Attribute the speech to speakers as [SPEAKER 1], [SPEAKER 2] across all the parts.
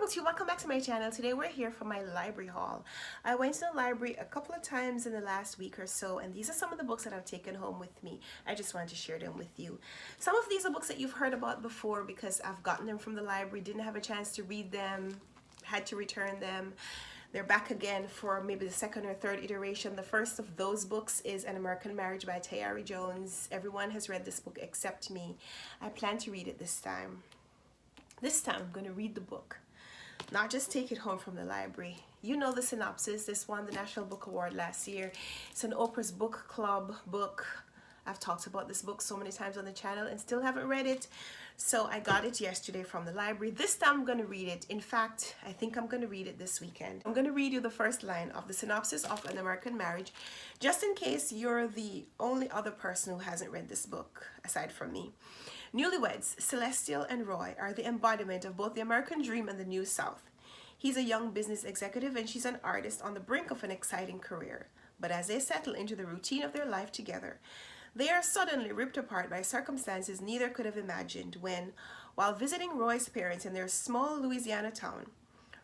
[SPEAKER 1] booktube, welcome back to my channel. Today we're here for my library haul. I went to the library a couple of times in the last week or so, and these are some of the books that I've taken home with me. I just wanted to share them with you. Some of these are books that you've heard about before because I've gotten them from the library, didn't have a chance to read them, had to return them. They're back again for maybe the second or third iteration. The first of those books is An American Marriage by Tayari Jones. Everyone has read this book except me. I plan to read it this time. This time I'm going to read the book, not just take it home from the library. You know the synopsis. This won the National Book Award last year. It's an Oprah's Book Club book. I've talked about this book so many times on the channel and still haven't read it. So I got it yesterday from the library. This time I'm going to read it. In fact, I think I'm going to read it this weekend. I'm going to read you the first line of the synopsis of An American Marriage, just in case you're the only other person who hasn't read this book aside from me. Newlyweds, Celestial and Roy are the embodiment of both the American dream and the New South. He's a young business executive and she's an artist on the brink of an exciting career. But as they settle into the routine of their life together, they are suddenly ripped apart by circumstances neither could have imagined when, while visiting Roy's parents in their small Louisiana town,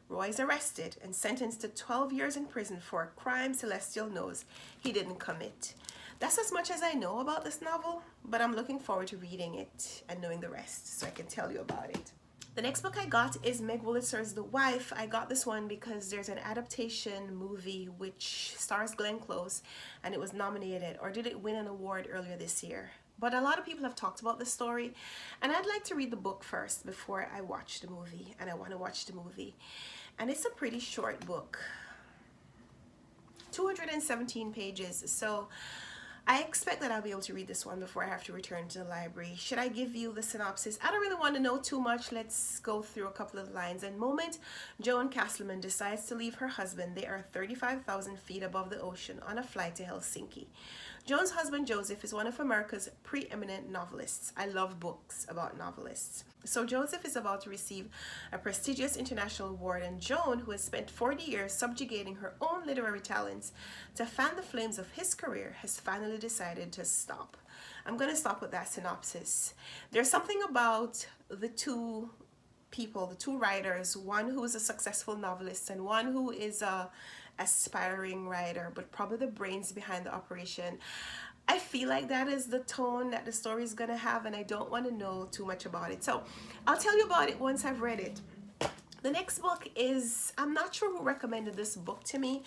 [SPEAKER 1] Roy is arrested and sentenced to 12 years in prison for a crime Celestial knows he didn't commit. That's as much as I know about this novel, but I'm looking forward to reading it and knowing the rest so I can tell you about it. The next book I got is Meg Wolitzer's The Wife. I got this one because there's an adaptation movie which stars Glenn Close and it was nominated, or did it win an award earlier this year? But a lot of people have talked about the story and I'd like to read the book first before I watch the movie, and I want to watch the movie. And it's a pretty short book, 217 pages, so I expect that I'll be able to read this one before I have to return to the library. Should I give you the synopsis? I don't really want to know too much. Let's go through a couple of lines. In the moment Joan Castleman decides to leave her husband, they are 35,000 feet above the ocean on a flight to Helsinki. Joan's husband Joseph is one of America's preeminent novelists. I love books about novelists. So Joseph is about to receive a prestigious international award, and Joan, who has spent 40 years subjugating her own literary talents to fan the flames of his career, has finally decided to stop. I'm going to stop with that synopsis. There's something about the two people, the two writers, one who is a successful novelist and one who is a aspiring writer, but probably the brains behind the operation. I feel like that is the tone that the story is gonna have, and I don't want to know too much about it. So I'll tell you about it once I've read it. The next book is, I'm not sure who recommended this book to me,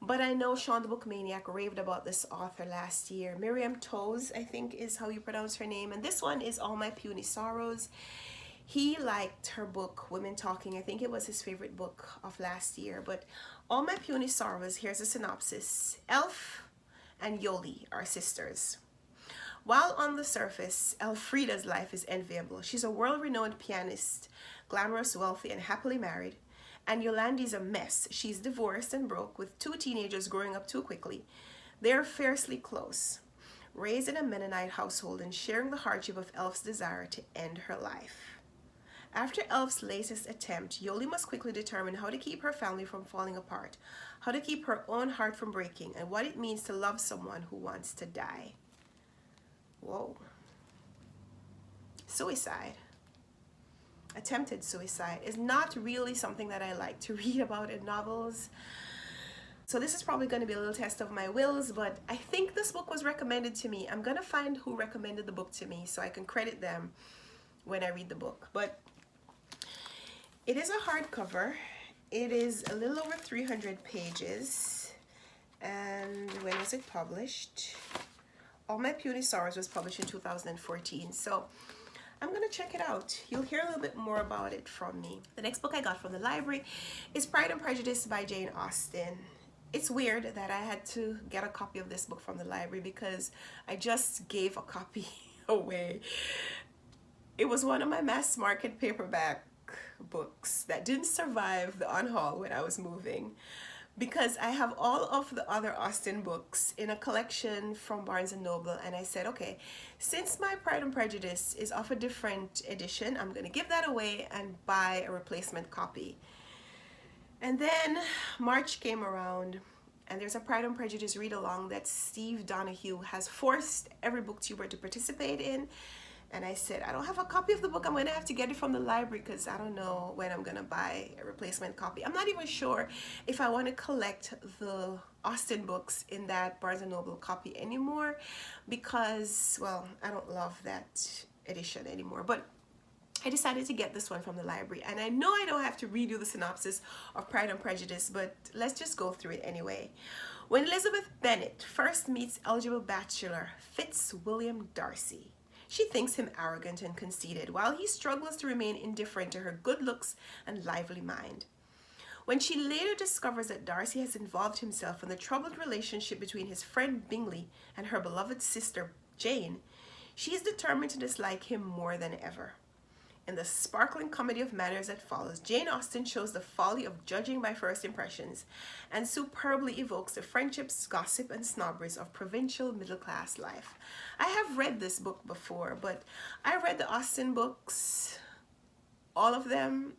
[SPEAKER 1] but I know Sean the Book Maniac raved about this author last year. Miriam Toews, I think is how you pronounce her name. And this one is All My Puny Sorrows. He liked her book, Women Talking. I think it was his favorite book of last year. But All My Puny Sorrows, here's a synopsis. Elf and Yoli are sisters. While on the surface, Elfrida's life is enviable. She's a world-renowned pianist, glamorous, wealthy, and happily married. And Yolandi's a mess. She's divorced and broke, with two teenagers growing up too quickly. They're fiercely close, raised in a Mennonite household and sharing the hardship of Elf's desire to end her life. After Elf's latest attempt, Yoli must quickly determine how to keep her family from falling apart, how to keep her own heart from breaking, and what it means to love someone who wants to die. Whoa. Suicide. Attempted suicide is not really something that I like to read about in novels. So this is probably going to be a little test of my wills, but I think this book was recommended to me. I'm going to find who recommended the book to me so I can credit them when I read the book. But it is a hardcover. It is a little over 300 pages. And when was it published? All My Puny Sorrows was published in 2014. So I'm going to check it out. You'll hear a little bit more about it from me. The next book I got from the library is Pride and Prejudice by Jane Austen. It's weird that I had to get a copy of this book from the library because I just gave a copy away. It was one of my mass market paperback books that didn't survive the unhaul when I was moving, because I have all of the other Austen books in a collection from Barnes & Noble, and I said, okay, since my Pride and Prejudice is of a different edition, I'm going to give that away and buy a replacement copy. And then March came around and there's a Pride and Prejudice read-along that Steve Donahue has forced every booktuber to participate in. And I said, I don't have a copy of the book. I'm going to have to get it from the library because I don't know when I'm going to buy a replacement copy. I'm not even sure if I want to collect the Austen books in that Barnes & Noble copy anymore because, well, I don't love that edition anymore. But I decided to get this one from the library. And I know I don't have to redo the synopsis of Pride and Prejudice, but let's just go through it anyway. When Elizabeth Bennet first meets eligible bachelor Fitzwilliam Darcy, she thinks him arrogant and conceited, while he struggles to remain indifferent to her good looks and lively mind. When she later discovers that Darcy has involved himself in the troubled relationship between his friend Bingley and her beloved sister Jane, she is determined to dislike him more than ever. In the sparkling comedy of manners that follows, Jane Austen shows the folly of judging by first impressions and superbly evokes the friendships, gossip, and snobberies of provincial middle-class life. I have read this book before, but I read the Austen books, all of them,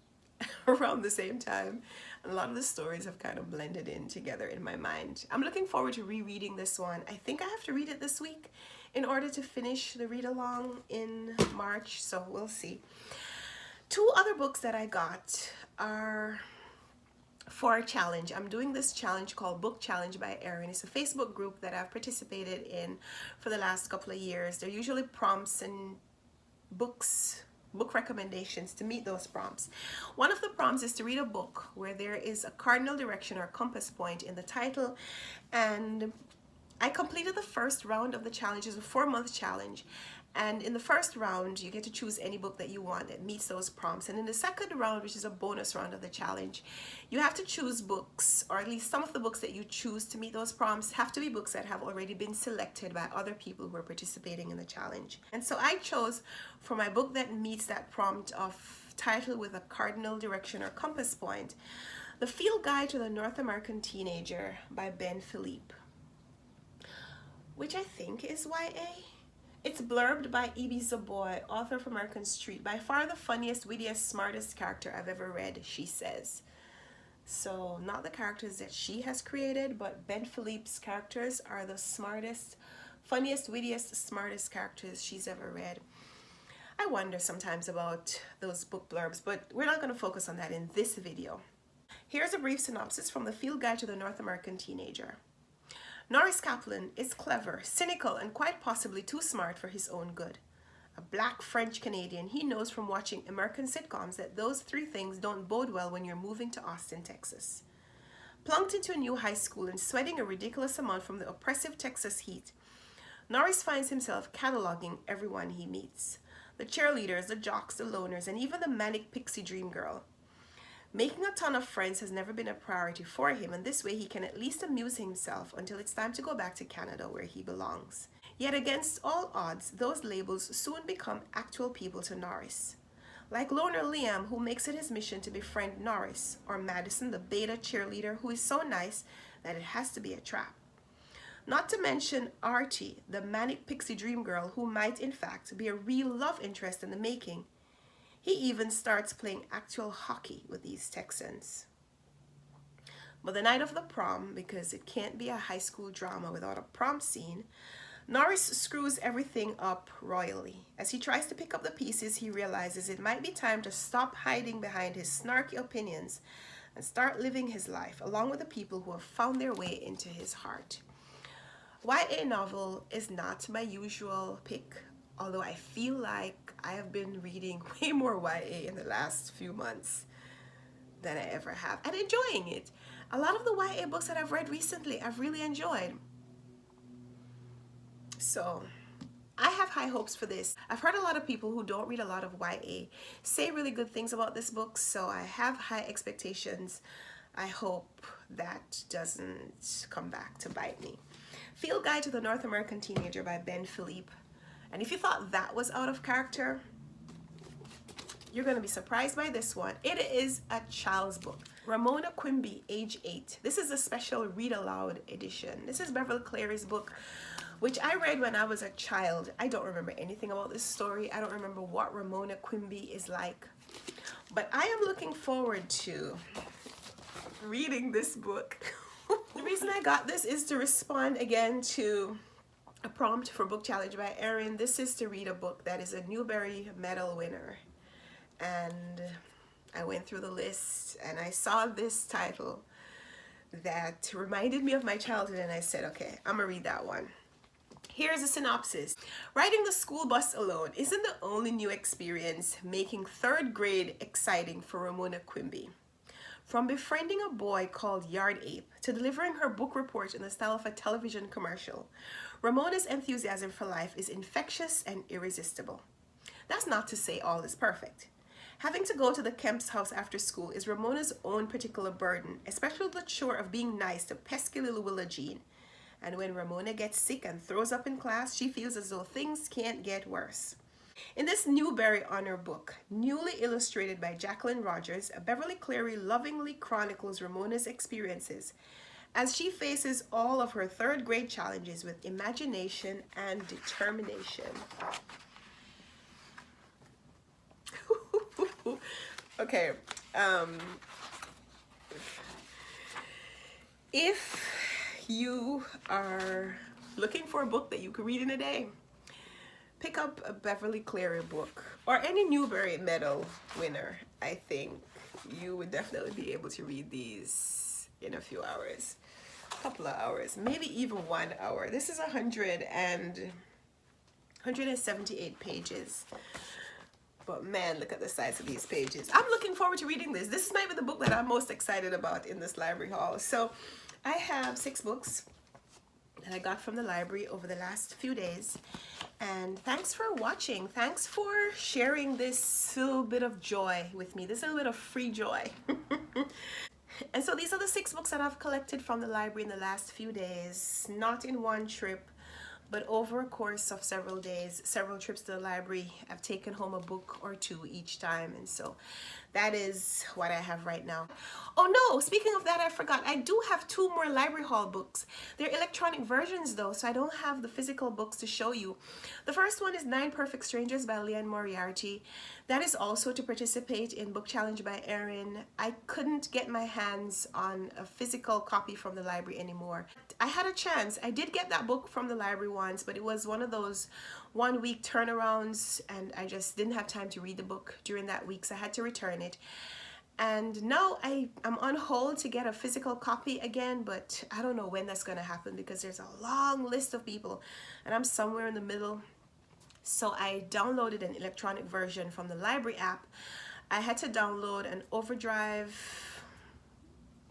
[SPEAKER 1] around the same time. And a lot of the stories have kind of blended in together in my mind. I'm looking forward to rereading this one. I think I have to read it this week in order to finish the read-along in March, so we'll see. Two other books that I got are for a challenge. I'm doing this challenge called Book Challenge by Erin. It's a Facebook group that I've participated in for the last couple of years. They're usually prompts and book recommendations to meet those prompts. One of the prompts is to read a book where there is a cardinal direction or compass point in the title, and I completed the first round of the challenge. It's a 4-month challenge, and in the first round you get to choose any book that you want that meets those prompts, and in the second round, which is a bonus round of the challenge, you have to choose books, or at least some of the books that you choose to meet those prompts have to be books that have already been selected by other people who are participating in the challenge. And so I chose for my book that meets that prompt of title with a cardinal direction or compass point, The Field Guide to the North American Teenager by Ben Philipe, which I think is YA. It's blurbed by E.B. Zaboy, author of American Street. By far the funniest, wittiest, smartest character I've ever read, she says. So not the characters that she has created, but Ben Philippe's characters are the smartest, funniest, wittiest, smartest characters she's ever read. I wonder sometimes about those book blurbs, but we're not going to focus on that in this video. Here's a brief synopsis from The Field Guide to the North American Teenager. Norris Kaplan is clever, cynical, and quite possibly too smart for his own good. A black French-Canadian, he knows from watching American sitcoms that those three things don't bode well when you're moving to Austin, Texas. Plunked into a new high school and sweating a ridiculous amount from the oppressive Texas heat, Norris finds himself cataloging everyone he meets. The cheerleaders, the jocks, the loners, and even the manic pixie dream girl. Making a ton of friends has never been a priority for him, and this way he can at least amuse himself until it's time to go back to Canada where he belongs. Yet against all odds, those labels soon become actual people to Norris. Like loner Liam, who makes it his mission to befriend Norris, or Madison, the beta cheerleader who is so nice that it has to be a trap. Not to mention Artie, the manic pixie dream girl who might in fact be a real love interest in the making. He even starts playing actual hockey with these Texans. But the night of the prom, because it can't be a high school drama without a prom scene, Norris screws everything up royally. As he tries to pick up the pieces, he realizes it might be time to stop hiding behind his snarky opinions and start living his life along with the people who have found their way into his heart. YA novel is not my usual pick, although I feel like I have been reading way more YA in the last few months than I ever have, and enjoying it. A lot of the YA books that I've read recently, I've really enjoyed. So I have high hopes for this. I've heard a lot of people who don't read a lot of YA say really good things about this book, so I have high expectations. I hope that doesn't come back to bite me. Field Guide to the North American Teenager by Ben Philipe. And if you thought that was out of character, you're going to be surprised by this one. It is a child's book. Ramona Quimby, age 8. This is a special read aloud edition. This is Beverly Cleary's book, which I read when I was a child. I don't remember anything about this story. I don't remember what Ramona Quimby is like. But I am looking forward to reading this book. The reason I got this is to respond again to a prompt for book challenge by Erin. This is to read a book that is a Newbery Medal winner. And I went through the list and I saw this title that reminded me of my childhood, and I said, okay, I'm gonna read that one. Here's a synopsis. Riding the school bus alone isn't the only new experience making third grade exciting for Ramona Quimby. From befriending a boy called Yard Ape to delivering her book report in the style of a television commercial, Ramona's enthusiasm for life is infectious and irresistible. That's not to say all is perfect. Having to go to the Kemp's house after school is Ramona's own particular burden, especially the chore of being nice to pesky little Willa Jean. And when Ramona gets sick and throws up in class, she feels as though things can't get worse. In this Newbery Honor book, newly illustrated by Jacqueline Rogers, Beverly Cleary lovingly chronicles Ramona's experiences as she faces all of her third grade challenges with imagination and determination. Okay, if you are looking for a book that you can read in a day, pick up a Beverly Cleary book or any Newbery Medal winner. I think you would definitely be able to read these in a few hours, a couple of hours, maybe even 1 hour. This is 178 pages. But man, look at the size of these pages. I'm looking forward to reading this. This is maybe the book that I'm most excited about in this library haul. So I have 6 books that I got from the library over the last few days. And thanks for watching. Thanks for sharing this little bit of joy with me, this little bit of free joy. And so these are the 6 books that I've collected from the library in the last few days, not in one trip, but over a course of several days, several trips to the library. I've taken home a book or 2 each time, and so that is what I have right now. Oh no, speaking of that, I forgot. I do have 2 more library haul books. They're electronic versions though, so I don't have the physical books to show you. The first one is 9 Perfect Strangers by Liane Moriarty. That is also to participate in Book Challenge by Erin. I couldn't get my hands on a physical copy from the library anymore. I had a chance. I did get that book from the library once, but it was one of those 1-week turnarounds, and I just didn't have time to read the book during that week, so I had to return it. And now I'm on hold to get a physical copy again, but I don't know when that's going to happen because there's a long list of people and I'm somewhere in the middle. So I downloaded an electronic version from the library app. I had to download an Overdrive,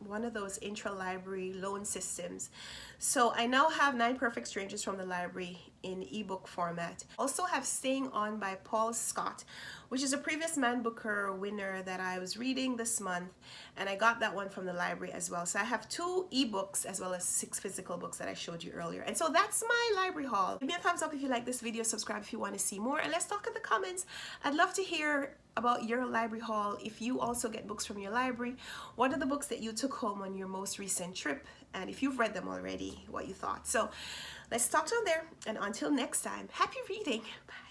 [SPEAKER 1] one of those intra-library loan systems. So I now have 9 Perfect Strangers from the library in ebook format. Also have Staying On by Paul Scott, which is a previous Man Booker winner that I was reading this month, and I got that one from the library as well. So I have 2 ebooks as well as 6 physical books that I showed you earlier. And so that's my library haul. Give me a thumbs up if you like this video, subscribe if you want to see more, and let's talk in the comments. I'd love to hear about your library haul. If you also get books from your library, what are the books that you took home on your most recent trip? And if you've read them already, what you thought. So let's talk down there, and until next time, happy reading. Bye.